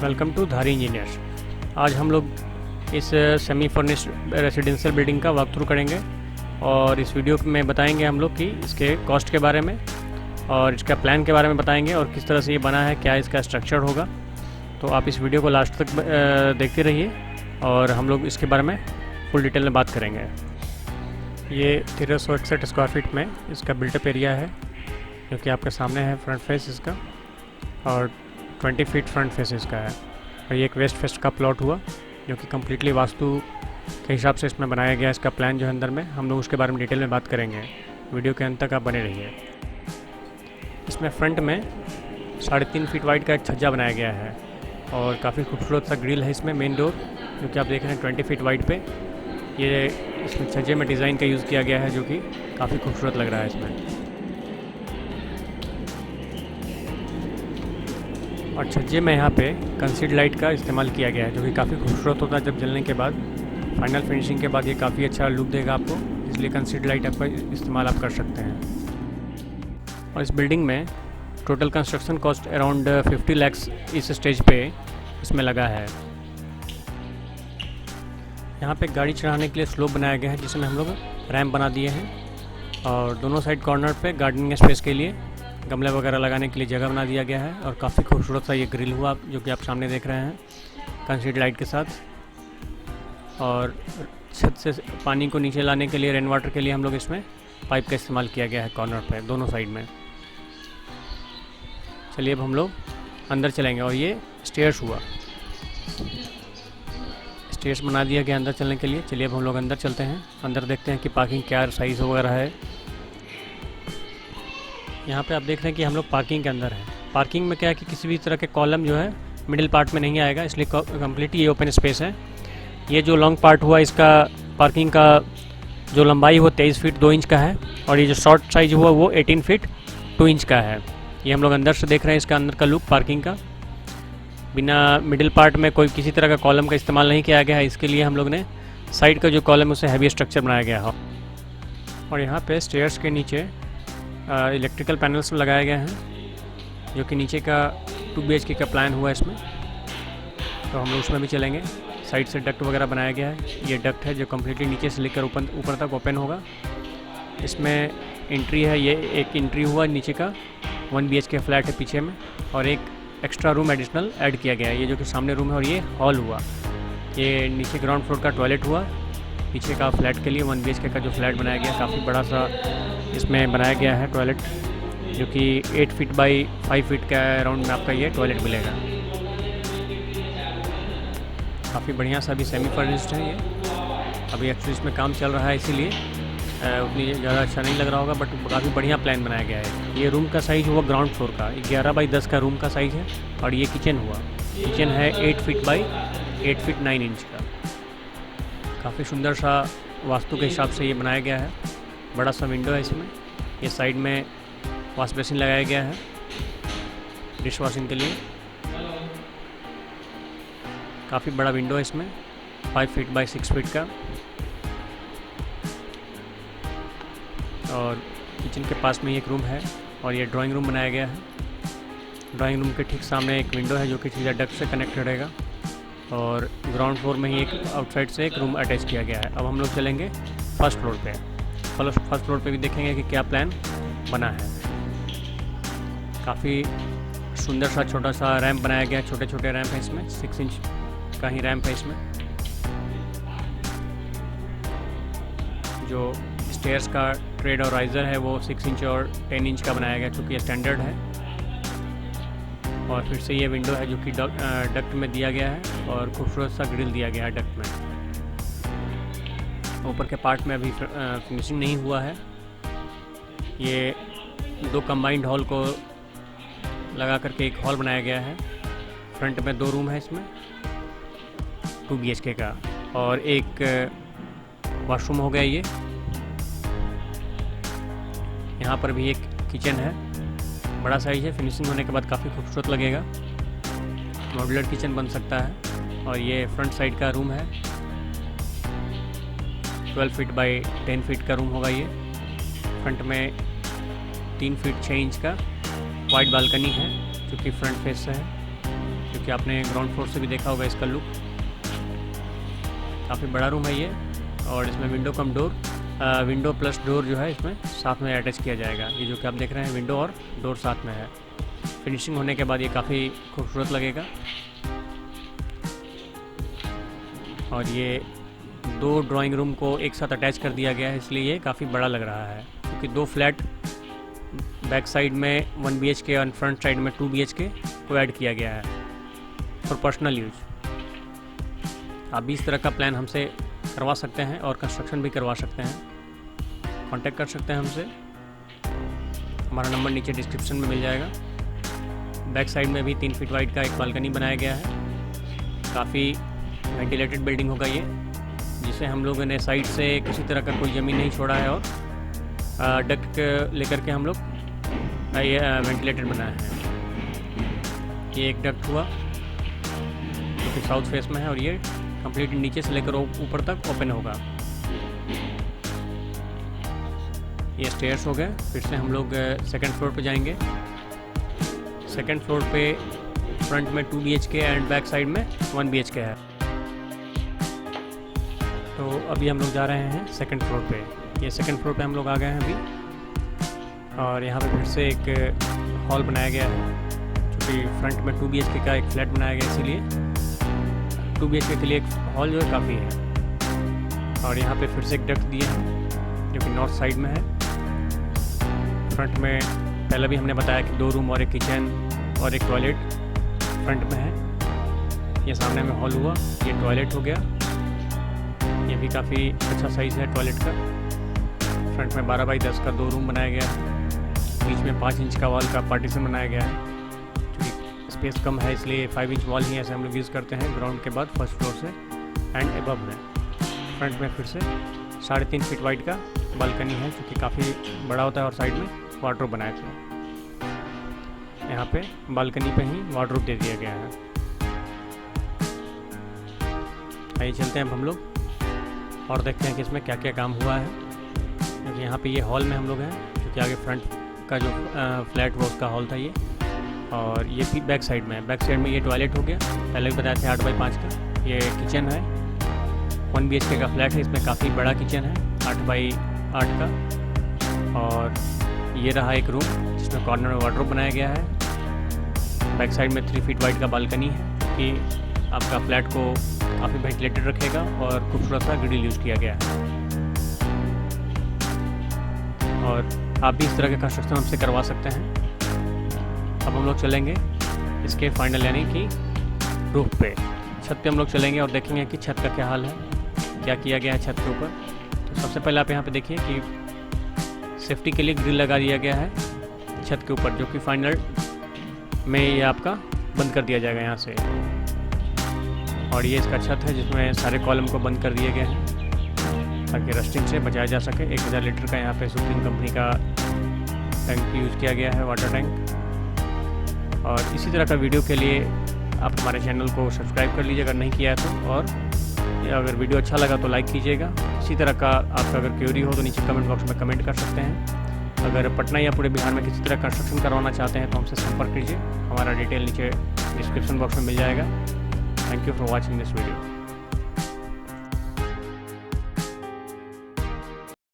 Welcome to धारी engineers. आज हम लोग इस सेमी फर्निश्ड रेसिडेंशियल बिल्डिंग का वॉक थ्रू करेंगे और इस वीडियो में बताएंगे हम लोग कि इसके कॉस्ट के बारे में और इसका प्लान के बारे में बताएंगे और किस तरह से ये बना है, क्या इसका स्ट्रक्चर होगा। तो आप इस वीडियो को लास्ट तक देखते रहिए और हम लोग इसके बारे में फुल डिटेल में बात करेंगे। ये 1361 स्क्वायर फीट में इसका बिल्टअप एरिया है जो कि आपके सामने है, फ्रंट फेस इसका, और 20 फीट फ्रंट फेस इसका है। और ये एक वेस्ट फेस्ट का प्लॉट हुआ जो कि कम्प्लीटली वास्तु के हिसाब से इसमें बनाया गया। इसका प्लान जो है अंदर में, हम लोग उसके बारे में डिटेल में बात करेंगे। वीडियो के अंत तक आप बने रहिए। इसमें फ्रंट में 3.5 फीट वाइड का एक छज्जा बनाया गया है और काफ़ी खूबसूरत सा ग्रिल है इसमें, मेन डोर जो कि आप देख रहे हैं 20 फीट वाइड पे। ये इसमें छज्जे में डिज़ाइन का यूज़ किया गया है जो कि काफ़ी खूबसूरत लग रहा है इसमें। और छज्जे में यहाँ पे कंसीड लाइट का इस्तेमाल किया गया है जो कि काफ़ी खूबसूरत होता है। जब जलने के बाद फाइनल फिनिशिंग के बाद ये काफ़ी अच्छा लुक देगा आपको, इसलिए कंसीड लाइट आपका इस्तेमाल आप कर सकते हैं। और इस बिल्डिंग में total construction cost around 50 lakh इस स्टेज पे इसमें लगा है। यहाँ पे गाड़ी चढ़ाने के लिए स्लोप बनाया गया है जिसमें हम लोग रैंप बना दिए हैं और दोनों साइड कॉर्नर पे गार्डनिंग स्पेस के लिए गमले वगैरह लगाने के लिए जगह बना दिया गया है। और काफ़ी खूबसूरत सा ये ग्रिल हुआ जो कि आप सामने देख रहे हैं कंसीड लाइट के साथ। और छत से पानी को नीचे लाने के लिए, रेन वाटर के लिए हम लोग इसमें पाइप का इस्तेमाल किया गया है कॉर्नर पे दोनों साइड में। चलिए अब हम लोग अंदर चलेंगे। और ये स्टेयर्स हुआ, स्टेयर्स बना दिया गया अंदर चलने के लिए। चलिए अब हम लोग अंदर चलते हैं, अंदर देखते हैं कि पार्किंग क्या साइज़ वगैरह है। यहाँ पे आप देख रहे हैं कि हम लोग पार्किंग के अंदर हैं। पार्किंग में क्या है कि किसी भी तरह के कॉलम जो है मिडिल पार्ट में नहीं आएगा, इसलिए कम्प्लीटली ये ओपन स्पेस है। ये जो लॉन्ग पार्ट हुआ इसका पार्किंग का जो लंबाई वो 23 फीट 2 इंच का है और ये जो शॉर्ट साइज हुआ वो 18 फीट 2 इंच का है। ये हम लोग अंदर से देख रहे हैं इसका अंदर का लुक पार्किंग का। बिना मिडिल पार्ट में कोई किसी तरह का कॉलम का इस्तेमाल नहीं किया गया है, इसके लिए हम लोग ने साइड का जो कॉलम उसे हैवी स्ट्रक्चर बनाया गया है। और यहाँ पे स्टेयर्स के नीचे इलेक्ट्रिकल पैनल्स लगाए गए हैं जो कि नीचे का 2 BHK का प्लान हुआ है इसमें, तो हम लोग उसमें भी चलेंगे। साइड से डक्ट वगैरह बनाया गया है। ये डक्ट है जो कम्प्लीटली नीचे से लेकर ऊपर तक ओपन होगा। इसमें एंट्री है, ये एक एंट्री हुआ नीचे का 1 BHK फ्लैट है पीछे में, और एक एक्स्ट्रा रूम एडिशनल ऐड किया गया है, ये जो कि सामने रूम है। और ये हॉल हुआ, ये नीचे ग्राउंड फ्लोर का टॉयलेट हुआ पीछे का फ्लैट के लिए। 1 BHK का जो फ्लैट बनाया गया, काफ़ी बड़ा सा इसमें बनाया गया है टॉयलेट जो कि 8 फीट बाई 5 फीट का अराउंड में आपका ये टॉयलेट मिलेगा। काफ़ी बढ़िया सा अभी सेमी फर्निश्ड है ये। अभी एक्चुअली इसमें काम चल रहा है इसीलिए उतनी ज़्यादा अच्छा नहीं लग रहा होगा, बट काफ़ी बढ़िया प्लान बनाया गया है। ये रूम का साइज़ हुआ ग्राउंड फ्लोर का 11 बाई 10 का रूम का साइज़ है। और ये किचन हुआ, किचन है 8 फीट बाई 8 फीट 9 इंच का। काफ़ी सुंदर सा वास्तु के हिसाब से ये बनाया गया है। बड़ा सा विंडो है इसमें। ये साइड में वॉश बेसिन लगाया गया है डिश वॉशिंग के लिए। काफ़ी बड़ा विंडो है इसमें, 5 फीट बाई 6 फीट का। और किचन के पास में ही एक रूम है और ये ड्राइंग रूम बनाया गया है। ड्राइंग रूम के ठीक सामने एक विंडो है जो कि सीधा डक्ट से कनेक्ट रहेगा। और ग्राउंड फ्लोर में ही एक आउटसाइड से एक रूम अटैच किया गया है। अब हम लोग चलेंगे फर्स्ट फ्लोर पे। फर्स्ट फ्लोर पे भी देखेंगे कि क्या प्लान बना है। काफ़ी सुंदर सा छोटा सा रैंप बनाया गया है, छोटे छोटे रैंप है इसमें, 6 इंच का ही रैंप है इसमें। जो स्टेयर्स का ट्रेड और राइज़र है वो 6 इंच और 10 इंच का बनाया गया क्योंकि ये स्टैंडर्ड है। और फिर से ये विंडो है जो कि डक्ट में दिया गया है और खूबसूरत सा ग्रिल दिया गया है डक्ट में। ऊपर के पार्ट में अभी फिनिशिंग नहीं हुआ है। ये 2 कंबाइंड हॉल को लगा करके एक हॉल बनाया गया है। फ्रंट में 2 रूम है इसमें 2 BHK का, और एक वॉशरूम हो गया ये। यहाँ पर भी एक किचन है, बड़ा साइज है। फिनिशिंग होने के बाद काफ़ी खूबसूरत लगेगा, मॉड्यूलर किचन बन सकता है। और ये फ्रंट साइड का रूम है, 12 फीट बाई 10 फीट का रूम होगा ये। फ्रंट में 3 फीट 6 इंच का वाइड बालकनी है जो कि फ्रंट फेस से है, जो कि आपने ग्राउंड फ्लोर से भी देखा होगा इसका लुक। काफ़ी बड़ा रूम है ये, और इसमें विंडो कम डोर, विंडो प्लस डोर जो है इसमें साथ में अटैच किया जाएगा। ये जो कि आप देख रहे हैं विंडो और डोर साथ में है। फिनिशिंग होने के बाद ये काफ़ी खूबसूरत लगेगा। और ये 2 ड्राइंग रूम को एक साथ अटैच कर दिया गया है, इसलिए ये काफ़ी बड़ा लग रहा है, क्योंकि 2 फ्लैट बैक साइड में 1 BHK और फ्रंट साइड में 2 BHK को ऐड किया गया है फॉर पर्सनल यूज। आप भी इस तरह का प्लान हमसे करवा सकते हैं और कंस्ट्रक्शन भी करवा सकते हैं। कांटेक्ट कर सकते हैं हमसे, हमारा नंबर नीचे डिस्क्रिप्शन में मिल जाएगा। बैक साइड में भी 3 फीट वाइड का एक बालकनी बनाया गया है। काफ़ी वेंटिलेटेड बिल्डिंग होगा ये, जिसे हम लोगों ने साइड से किसी तरह का कोई ज़मीन नहीं छोड़ा है, और डक्ट लेकर के हम लोग ये वेंटिलेटेड बनाया है। ये एक डक्ट हुआ जो कि साउथ फेस में है, और ये कंप्लीट नीचे से लेकर ऊपर तक ओपन होगा। ये स्टेयर्स हो गए। फिर से हम लोग सेकंड फ्लोर पे जाएंगे। सेकंड फ्लोर पे फ्रंट में 2 BHK एंड बैक साइड में 1 BHK है। तो अभी हम लोग जा रहे हैं सेकंड फ्लोर पे। ये सेकंड फ्लोर पे हम लोग आ गए हैं अभी, और यहाँ पे फिर से एक हॉल बनाया गया है, क्योंकि फ्रंट में 2 BHK का एक फ्लैट बनाया गया, इसीलिए 2 BHK के लिए एक हॉल जो है काफ़ी है। और यहाँ पे फिर से एक डक्ट दिए हैं जो कि नॉर्थ साइड में है। फ्रंट में पहले भी हमने बताया कि 2 रूम और एक किचन और एक टॉयलेट फ्रंट में है। ये सामने में हॉल हुआ, ये टॉयलेट हो गया। ये भी काफ़ी अच्छा साइज़ है टॉयलेट का। फ्रंट में 12 बाई 10 का 2 रूम बनाया गया है। बीच में 5 इंच का वॉल का पार्टीशन बनाया गया है। क्योंकि स्पेस कम है इसलिए 5 इंच वॉल ही ऐसे हम लोग यूज़ करते हैं ग्राउंड के बाद फर्स्ट फ्लोर से एंड एबव में। फ्रंट में फिर से 3.5 फीट वाइड का बालकनी है, जो कि काफ़ी बड़ा होता है, और साइड में वार्डरोब बनाए थे। यहाँ पे बालकनी पे ही वार्डरोब दे दिया गया है। आइए चलते हैं अब हम लोग और देखते हैं कि इसमें क्या क्या काम हुआ है। क्योंकि यहाँ पे ये हॉल में हम लोग हैं, क्योंकि आगे फ्रंट का जो फ्लैट वो उसका हॉल था ये, और ये भी बैक साइड में है। बैक साइड में ये टॉयलेट हो गया, पहले भी बताया था 8 बाई 5 का। ये किचन है, 1 BHK का फ्लैट है, इसमें काफ़ी बड़ा किचन है 8 बाई 8 का। और ये रहा एक रूम जिसमें कॉर्नर में वार्डरोब बनाया गया है। बैक साइड में 3 फीट वाइड का बालकनी है, कि आपका फ्लैट को काफ़ी वेंटिलेटेड रखेगा, और खूबसूरत सा ग्रिल यूज़ किया गया है। और आप भी इस तरह के कंस्ट्रक्शन हमसे करवा सकते हैं। अब हम लोग चलेंगे इसके फाइनल यानी कि रूफ पे, छत पे हम लोग चलेंगे और देखेंगे कि छत का क्या हाल है, क्या किया गया है छत के ऊपर। तो सबसे पहले आप यहाँ पे देखिए कि सेफ्टी के लिए ग्रिल लगा दिया गया है छत के ऊपर, जो कि फाइनल में ये आपका बंद कर दिया जाएगा यहाँ से। और ये इसका छत है जिसमें सारे कॉलम को बंद कर दिए गए हैं ताकि रस्टिंग से बचाया जा सके। 1000 लीटर का यहाँ पे सुप्रीम कंपनी का टैंक यूज़ किया गया है, वाटर टैंक। और इसी तरह का वीडियो के लिए आप हमारे चैनल को सब्सक्राइब कर लीजिए अगर नहीं किया है तो, और अगर वीडियो अच्छा लगा तो लाइक कीजिएगा। इसी तरह का आपका अगर क्वेरी हो तो नीचे कमेंट बॉक्स में कमेंट कर सकते हैं। अगर पटना या पूरे बिहार में किसी तरह कंस्ट्रक्शन करवाना चाहते हैं तो हमसे संपर्क कीजिए, हमारा डिटेल नीचे डिस्क्रिप्शन बॉक्स में मिल जाएगा। Thank you for watching this video.